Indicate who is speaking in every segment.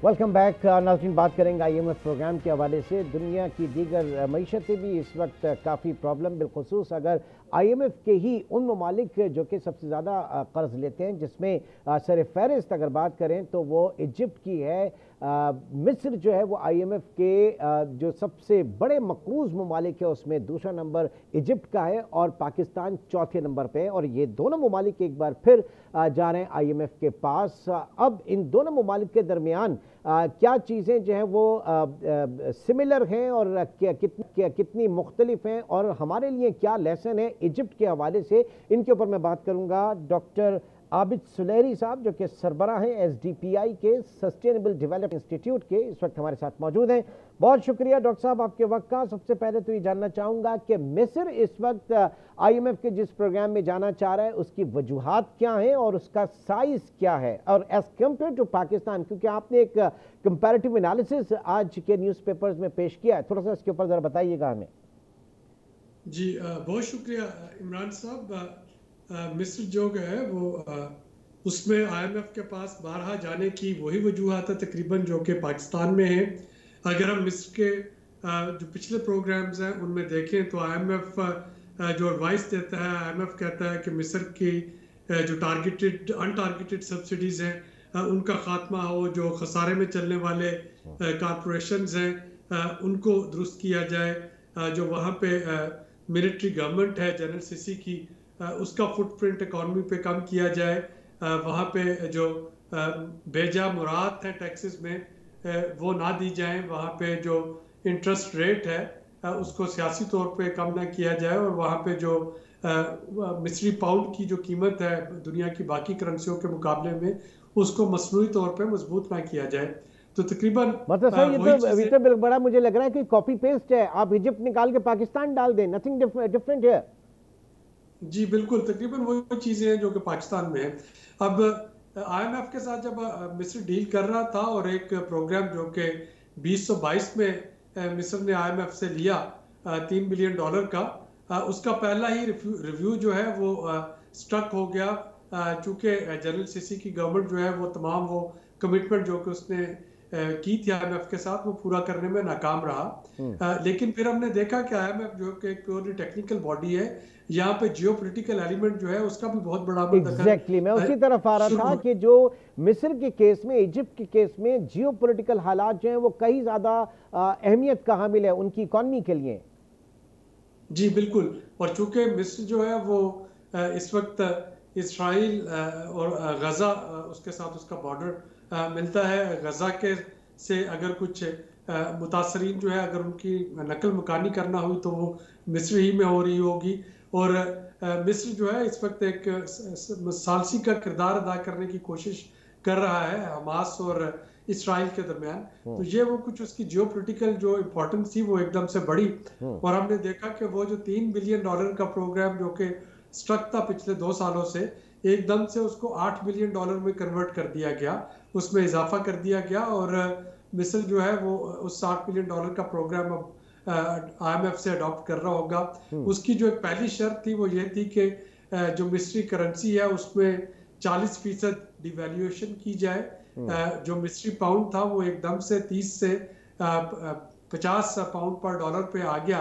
Speaker 1: Welcome back नाज़रीन। बात करेंगे IMF प्रोग्राम के हवाले से। दुनिया की दीगर मईशतें भी इस वक्त काफ़ी प्रॉब्लम, बिलखुसूस अगर IMF के ही उन ममालिक जो कि सबसे ज़्यादा कर्ज लेते हैं, जिसमें सर फहरिस्त अगर बात करें तो वो इजिप्ट की है। मिस्र जो है वो IMF के जो सबसे बड़े मकरूज ममालिक है उसमें दूसरा नंबर इजिप्ट का है और पाकिस्तान चौथे नंबर पे है। और ये दोनों ममालिक एक बार फिर जा रहे हैं IMF के पास। अब इन दोनों ममालिक के दरमियान क्या चीज़ें जो हैं वो सिमिलर हैं और कितनी मुख्तलिफ हैं और हमारे लिए क्या लेसन है इजिप्ट के हवाले से, इनके ऊपर मैं बात करूंगा। डॉक्टर आबिद सुलेहरी साहब जो कि सरबराह हैं SDPI के सस्टेनेबल डेवलपमेंट इंस्टीट्यूट के, इस वक्त हमारे साथ मौजूद हैं। बहुत शुक्रिया डॉक्टर साहब आपके वक्त का। सबसे पहले तो ये जानना चाहूँगा कि मिस्र इस वक्त IMF के जिस प्रोग्राम में जाना चाह रहा है उसकी वजूहात क्या हैं और उसका साइज क्या है, और एज कम्पेयर टू पाकिस्तान, क्योंकि आपने एक कंपैरेटिव एनालिसिस आज के न्यूज़पेपर्स में पेश किया है, थोड़ा सा इसके ऊपर ज़रा बताइएगा हमें।
Speaker 2: जी बहुत शुक्रिया इमरान साहब। मिस्र जो है वो उसमें IMF के पास बारहा जाने की वही वजूहत है तकरीबन जो कि पाकिस्तान में है। अगर हम मिस्र के जो पिछले प्रोग्राम्स हैं उनमें देखें तो IMF जो एडवाइस देता है, IMF कहता है कि मिस्र की जो अनटारगेटेड सब्सिडीज हैं उनका खात्मा हो, जो खसारे में चलने वाले कॉरपोरेशंस हैं उनको दुरुस्त किया जाए, जो वहाँ पे मिलिट्री गवर्नमेंट है जनरल सीसी की उसका फुटप्रिंट इकॉनमी पे कम किया जाए, वहाँ पे जो बेजा मुराद है टैक्सेस में वो ना दी जाएं, वहाँ पे जो इंटरेस्ट रेट है उसको सियासी तौर पे कम ना किया जाए, और वहाँ पे जो मिस्री पाउंड की जो कीमत है दुनिया की बाकी करेंसियों के मुकाबले में उसको मसनूई तौर पे मजबूत ना किया जाए। तो तकरीबन
Speaker 1: मतलब सर ये तो बड़ा मुझे लग रहा है कि कॉपी पेस्ट है, आप इजिप्ट निकाल के पाकिस्तान डाल दें, नथिंग डिफरेंट है।
Speaker 2: जी बिल्कुल, तकरीबन वही चीजें हैं जो कि पाकिस्तान में है। अब IMF के साथ जब मिस्र डील कर रहा था और एक प्रोग्राम जो कि 2022 में मिस्र ने IMF से लिया $3 बिलियन का, उसका पहला ही रिव्यू जो है वो स्टक हो गया, चूंकि जनरल सीसी की गवर्नमेंट जो है वो तमाम वो कमिटमेंट जो कि उसने की थी IMF के साथ वो पूरा करने में नाकाम रहा। लेकिन फिर हमने देखा कि IMF जो कि एक प्योरली टेक्निकल बॉडी है, यहाँ पे जियोपॉलिटिकल एलिमेंट जो है उसका भी बहुत बड़ा
Speaker 1: एग्जैक्टली मैं उसी तरफ आ रहा था कि जो मिस्र के केस में, इजिप्ट के केस में जियोपॉलिटिकल हालात जो हैं वो कई ज्यादा अहमियत का हामिल है उनकी इकॉनमी के लिए। जी
Speaker 2: बिल्कुल, और चूंकि मिस्र जो है वो इस वक्त इसराइल और गजा उसके साथ उसका बॉर्डर मिलता है, गजा के से अगर कुछ मुतासरीन जो है अगर उनकी नकल मकानी करना हुई तो वो मिस्र ही में हो रही होगी, और मिस्र जो है इस वक्त एक सालसी का किरदार अदा करने की कोशिश कर रहा है हमास और इसराइल के दरमियान। तो ये वो कुछ उसकी जियोपॉलिटिकल जो इम्पोर्टेंस थी वो एकदम से बढ़ी, और हमने देखा कि वो जो $3 बिलियन का प्रोग्राम जो कि स्टक था पिछले 2 सालों से, एकदम से उसको $8 बिलियन में कन्वर्ट कर दिया गया, उसमें इजाफा कर दिया गया, और मिस्र जो है वो उस $60 बिलियन का प्रोग्राम अब IMF से अडॉप्ट कर रहा होगा। उसकी जो एक पहली शर्त थी वो ये थी कि जो मिस्री करेंसी है उसमें 40% डिवैल्यूएशन की जाए। जो मिस्री पाउंड था वो एकदम से 30 से 50 पाउंड पर डॉलर पे आ गया।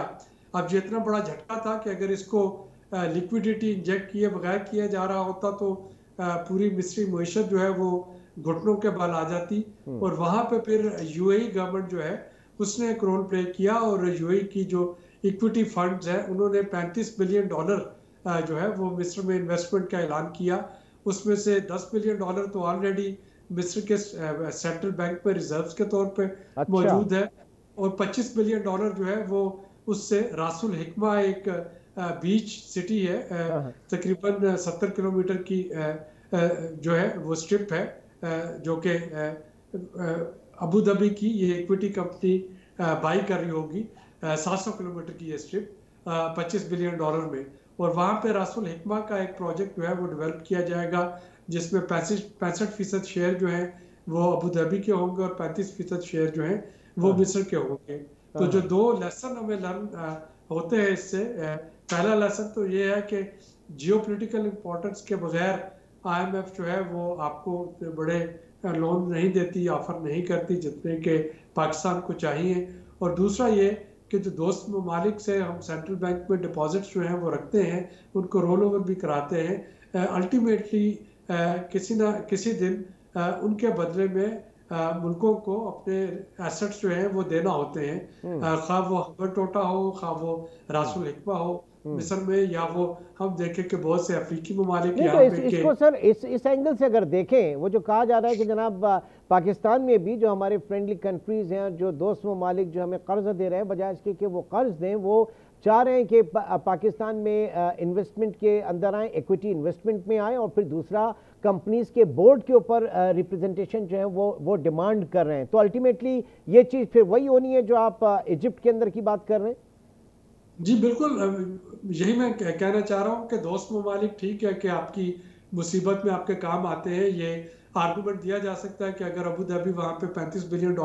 Speaker 2: अब ये इतना बड़ा झटका था कि अगर इसको लिक्विडिटी इंजेक्ट किए बगैर किया जा रहा होता तो पूरी मिस्री मईशत जो है वो घुटनों के बल आ जाती, और वहां पे फिर UAE गवर्नमेंट जो है उसने एक रोल प्ले किया, और UAE की जो इक्विटी फंड्स है उन्होंने $35 बिलियन जो है वो मिस्र में इन्वेस्टमेंट का ऐलान किया। उसमें से $10 बिलियन तो ऑलरेडी मिस्र के सेंट्रल बैंक में रिजर्व्स के तौर पे मौजूद है, और $25 बिलियन जो है वो उससे रासुल हिकमा एक बीच सिटी है, तकरीबन 70 किलोमीटर की जो है वो स्ट्रिप है, जो कि अबू धाबी की ये इक्विटी कंपनी बाई कर रही होगी, 700 किलोमीटर की ये स्ट्रिप $25 बिलियन में, और वहाँ पे रासुल हिकमा का एक प्रोजेक्ट जो है वो डेवलप किया जाएगा जिसमें 65% शेयर जो है वो अबू धाबी के होंगे और 35% शेयर जो है वो मिस्र के होंगे। तो जो 2 लेसन हमें लर्न होते हैं इससे, पहला लेसन तो ये है कि जियोपॉलिटिकल इंपॉर्टेंस के बगैर IMF जो है वो आपको बड़े लोन नहीं देती, ऑफर नहीं करती जितने के पाकिस्तान को चाहिए। और दूसरा ये कि जो दोस्त ममालिक से हम सेंट्रल बैंक में डिपॉजिट्स जो हैं वो रखते हैं, उनको रोल ओवर भी कराते हैं। अल्टीमेटली किसी ना किसी दिन उनके बदले में मुल्कों को अपने एसेट्स जो हैं वो देना होते हैं, खा वो हबर टोटा हो, खा वो रासुल हिकमा हो मिस्र में, या वो हम देखें कि बहुत से अफ्रीकी ममालिक
Speaker 1: नहीं, तो इसको सर इस एंगल से अगर देखें, वो जो कहा जा रहा है कि जनाब पाकिस्तान में भी जो हमारे फ्रेंडली कंट्रीज हैं, जो दोस्त ममालिक जो हमें कर्ज दे रहे हैं, बजाय इसके कि वो कर्ज दें, वो चाह रहे हैं कि पाकिस्तान में इन्वेस्टमेंट के अंदर आए, इक्विटी इन्वेस्टमेंट में आए, और फिर दूसरा कंपनीज के बोर्ड के ऊपर रिप्रेजेंटेशन जो है वो डिमांड कर रहे हैं। तो अल्टीमेटली ये चीज़ फिर वही होनी है जो आप इजिप्ट के अंदर की बात कर रहे हैं।
Speaker 2: जी बिल्कुल, यही मैं कहना चाह रहा हूँ कि दोस्त ममालिक ठीक है कि आपकी मुसीबत में आपके काम आते हैं। ये आर्गूमेंट दिया जा सकता है कि अगर अबू धाबी वहाँ पे $35 बिलियन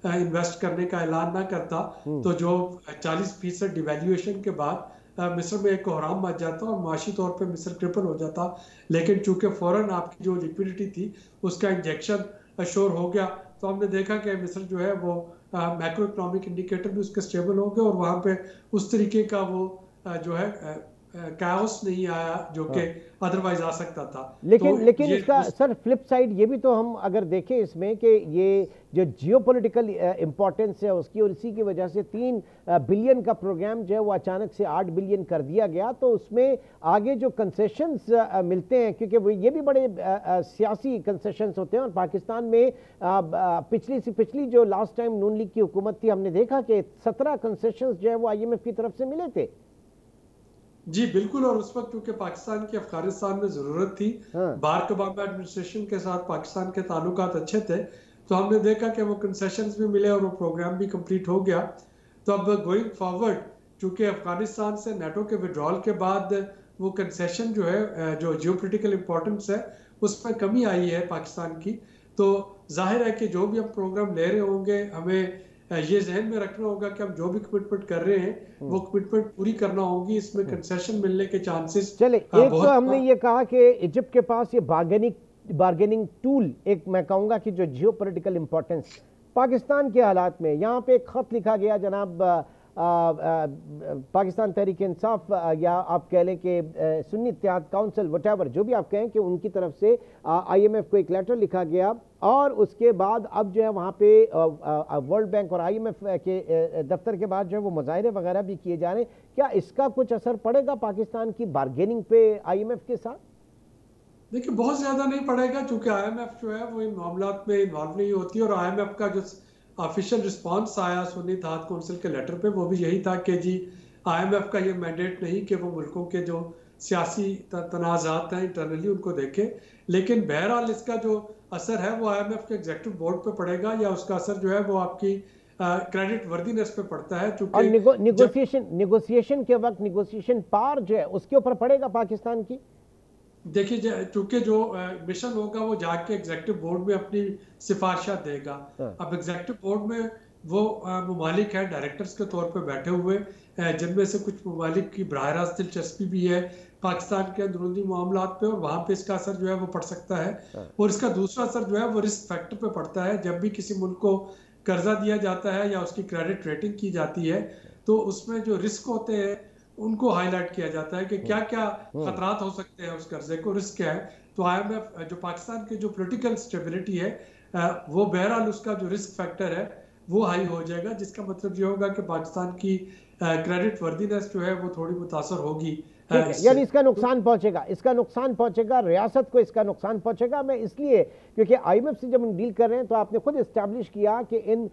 Speaker 2: इन्वेस्ट करने का ऐलान ना करता तो जो 40% डिवैल्यूएशन के बाद मिस्र में एक कोहराम मच जाता और माशी तौर पे मिस्र ट्रिपल हो जाता। लेकिन चूंकि फौरन आपकी जो लिक्विडिटी थी उसका इंजेक्शन अश्योर हो गया, तो हमने देखा कि मिस्र जो है वो मैक्रो इकोनॉमिक इंडिकेटर भी उसके स्टेबल हो गए और वहाँ पे उस तरीके का वो जो है कैओस नहीं आया जो कि अदरवाइज आ सकता था।
Speaker 1: लेकिन इसका सर फ्लिप साइड ये भी तो हम अगर देखें इसमें कि ये जो जियोपॉलिटिकल इंपॉर्टेंस है उसकी, और इसी की वजह से 3 बिलियन का प्रोग्राम जो है वो अचानक से 8 बिलियन कर दिया गया, तो उसमें आगे जो कंसेशंस मिलते हैं, क्योंकि वो ये भी बड़े सियासी कंसेशंस होते हैं, और पाकिस्तान में पिछली जो लास्ट टाइम नून लीग की हुकूमत थी, हमने देखा कि 17 कंसेशंस जो है वो IMF की तरफ से मिले थे।
Speaker 2: जी बिल्कुल, और उस वक्त क्योंकि पाकिस्तान की अफगानिस्तान में जरूरत थी, बाराक ओबामा एडमिनिस्ट्रेशन के साथ पाकिस्तान के ताल्लुकात अच्छे थे, तो हमने देखा कि वो कंसेशंस भी मिले और वो प्रोग्राम भी कंप्लीट हो गया। तो अब गोइंग फॉरवर्ड, चूंकि अफगानिस्तान से नेटो के विड्रॉल के बाद वो कंसेशन जो है, जो जियोपॉलिटिकल इंपॉर्टेंस है उसमें कमी आई है पाकिस्तान की, तो जाहिर है कि जो भी हम प्रोग्राम ले रहे होंगे हमें ये जहन में रखना होगा कि हम जो भी कमिटमेंट कर रहे हैं वो कमिटमेंट पूरी करना होगी। इसमें कंसेशन मिलने के चांसेस
Speaker 1: चले एक तो हमने ये कहा कि इजिप्ट के पास ये बार्गेनिंग टूल, एक मैं कहूँगा कि जो जियोपॉलिटिकल इंपॉर्टेंस पाकिस्तान के हालात में, यहाँ पे एक खत लिखा गया जनाब पाकिस्तान तहरीक इंसाफ या आप कह लें कि सुन्नी इत्तेहाद काउंसिल, वटेवर जो भी आप कहें, कि उनकी तरफ से IMF को एक लेटर लिखा गया, और उसके बाद अब जो है वहाँ पे वर्ल्ड बैंक और IMF के दफ्तर के बाद जो है वो मुजाहरे वगैरह भी किए जा रहे हैं। क्या इसका कुछ असर पड़ेगा पाकिस्तान की बार्गेनिंग पे IMF के साथ?
Speaker 2: देखिए बहुत ज्यादा नहीं पड़ेगा, क्योंकि IMF जो है वो इन मामलात में इन्वॉल्व नहीं होती, और IMF का जो ऑफिशियल रिस्पांस आया सुन्नी इत्तेहाद काउंसिल के लेटर पे वो भी यही था कि जी IMF का ये मैंडेट नहीं कि वो मुल्कों के जो सियासी तनाज़ात हैं इंटरनली उनको देखे, लेकिन बहरहाल इसका जो असर है वो IMF के एग्जीक्यूटिव बोर्ड पे पड़ेगा, या उसका असर जो है वो आपकी क्रेडिट वर्दीनेस पे पड़ता है।
Speaker 1: और निगोसिएशन के वक्त निगोसिएशन पावर जो है उसके ऊपर पड़ेगा पाकिस्तान की।
Speaker 2: देखिए चूंकि जो मिशन होगा वो जाके एग्जीक्यूटिव बोर्ड में अपनी सिफारिशा देगा। अब एग्जीक्यूटिव बोर्ड में वो ममालिक है डायरेक्टर्स के तौर पे बैठे हुए, जिनमें से कुछ ममालिक की बराह रास्त दिलचस्पी भी है पाकिस्तान के अंदरूनी मामलात पे, और वहाँ पे इसका असर जो है वो पड़ सकता है। और इसका दूसरा असर जो है वो रिस्क फैक्टर पे पड़ता है। जब भी किसी मुल्क को कर्जा दिया जाता है या उसकी क्रेडिट रेटिंग की जाती है, तो उसमें जो रिस्क होते हैं उनको हाईलाइट किया जाता है कि क्या क्या खतरात हो सकते हैं उस कर्जे को, रिस्क क्या है। तो IMF जो पाकिस्तान की जो पॉलिटिकल स्टेबिलिटी है वो बहरहाल उसका जो रिस्क फैक्टर है वो हाई हो जाएगा, जिसका मतलब ये होगा कि पाकिस्तान की क्रेडिट वर्दीनेस जो है वो थोड़ी मुतासर होगी।
Speaker 1: यानी इसका नुकसान पहुंचेगा, रियासत को इसका नुकसान पहुंचेगा। मैं इसलिए क्योंकि IMF से जब हम डील कर रहे हैं तो आपने खुद इस्टेब्लिश किया कि इन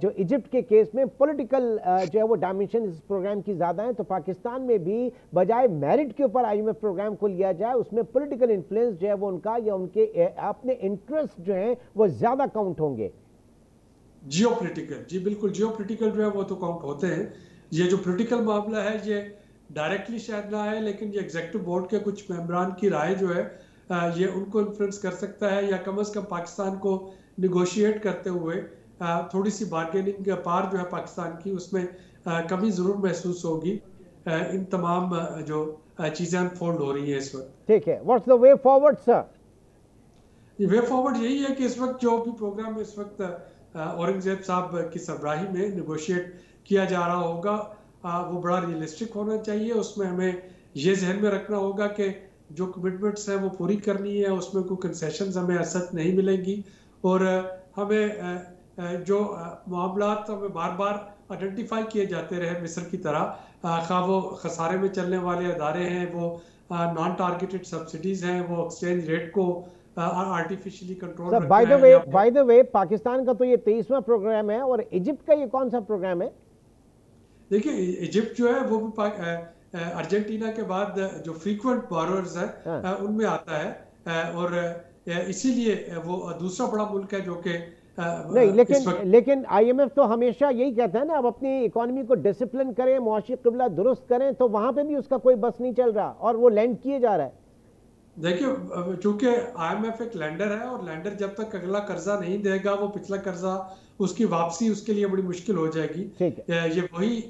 Speaker 1: जो इजिप्ट के केस में पॉलिटिकल जो है वो डायमेंशन इस प्रोग्राम की ज़्यादा है, तो पाकिस्तान में भी बजाय मेरिट के ऊपर IMF प्रोग्राम को लिया जाए, उसमें पॉलिटिकल इन्फ्लुएंस जो है वो उनका या उनके अपने इंटरेस्ट जो हैं वो ज़्यादा काउंट होंगे।
Speaker 2: जियोपॉलिटिकल, जी बिल्कुल, जियोपॉलिटिकल जो है वो तो काउंट होते हैं। ये जो पॉलिटिकल मामला है ये डायरेक्टली शायद ना है, लेकिन ये एग्जीक्यूटिव बोर्ड के कुछ मेंबरान की राय जो है ये उनको इन्फ्लुएंस कर सकता है, या कम से कम पाकिस्तान को निगोशिएट करते हुए थोड़ी सी बार्गेनिंग पार जो है पाकिस्तान की उसमें कमी ज़रूर महसूस होगी। इन तमाम जो चीज़ें अनफोल्ड हो रही हैं इस वक्त।
Speaker 1: ठीक है, what's the way forward sir?
Speaker 2: Way forward यही है कि इस वक्त जो भी प्रोग्राम इस वक्त औरंगजेब साहब की सरबराही में निगोशिएट किया जा रहा होगा वो बड़ा रियलिस्टिक होना चाहिए। उसमें हमें ये जहन में रखना होगा कि जो कमिटमेंट्स हैं वो पूरी करनी है, उसमें कोई कंसेशंस हमें असत नहीं मिलेंगी। और हमें जो मामलात हमें बार बार आइडेंटिफाई किए जाते रहे मिस्र की तरह, खा वो खसारे में चलने वाले अदारे हैं, वो नॉन टारगेटेड सब्सिडीज हैं, वो एक्सचेंज रेट को आर्टिफिशियली कंट्रोल रखना है।
Speaker 1: बाय द वे पाकिस्तान का तो ये 23वां प्रोग्राम है, और इजिप्ट का ये कौन सा प्रोग्राम है?
Speaker 2: देखिए, इजिप्ट जो है वो भी अर्जेंटीना के बाद जो फ्रीक्वेंट बोरोअर्स है उनमें आता है, और इसीलिए वो दूसरा बड़ा मुल्क है जो कि
Speaker 1: नहीं, लेकिन आईएमएफ तो हमेशा यही कहता है ना, अब अपनी इकोनॉमी को डिसिप्लिन करें, मुआशी क़िबला दुरुस्त करें, तो वहां पे भी उसका कोई बस नहीं चल रहा और वो लैंड किए जा रहा है।
Speaker 2: देखिए, चूंकि आईएमएफ एक लेंडर है और लेंडर जब तक अगला कर्जा नहीं देगा वो पिछला कर्जा उसकी वापसी उसके लिए बड़ी मुश्किल हो जाएगी। ये वही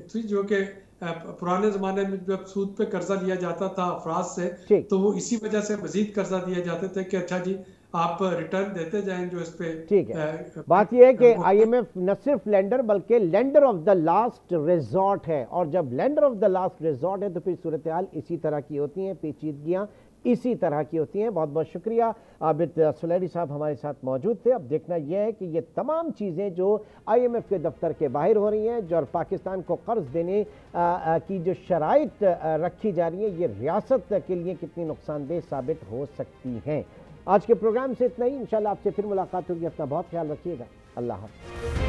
Speaker 2: थी जो कि पुराने जमाने में जब सूद पे कर्जा लिया जाता था अफराज से, तो वो इसी वजह से मजीद कर्जा दिए जाते थे कि अच्छा जी आप रिटर्न देते जाएं जो इस पे।
Speaker 1: ठीक है, बात यह है कि आईएमएफ न सिर्फ लेंडर बल्कि lender of the last resort है, और जब lender of the last resort है तो फिर सूरत हाल इसी तरह की होती हैं, पेचीदगियां इसी तरह की होती हैं। बहुत बहुत शुक्रिया, आबिद सुलैरी साहब हमारे साथ मौजूद थे। अब देखना यह है कि ये तमाम चीज़ें जो आईएमएफ के दफ्तर के बाहर हो रही हैं, जो और पाकिस्तान को कर्ज देने की जो शराइत रखी जा रही है, ये रियासत के लिए कितनी नुकसानदेह साबित हो सकती हैं। आज के प्रोग्राम से इतना ही, इंशाल्लाह आपसे फिर मुलाकात होगी। अपना बहुत ख्याल रखिएगा। अल्लाह हाफ़िज़।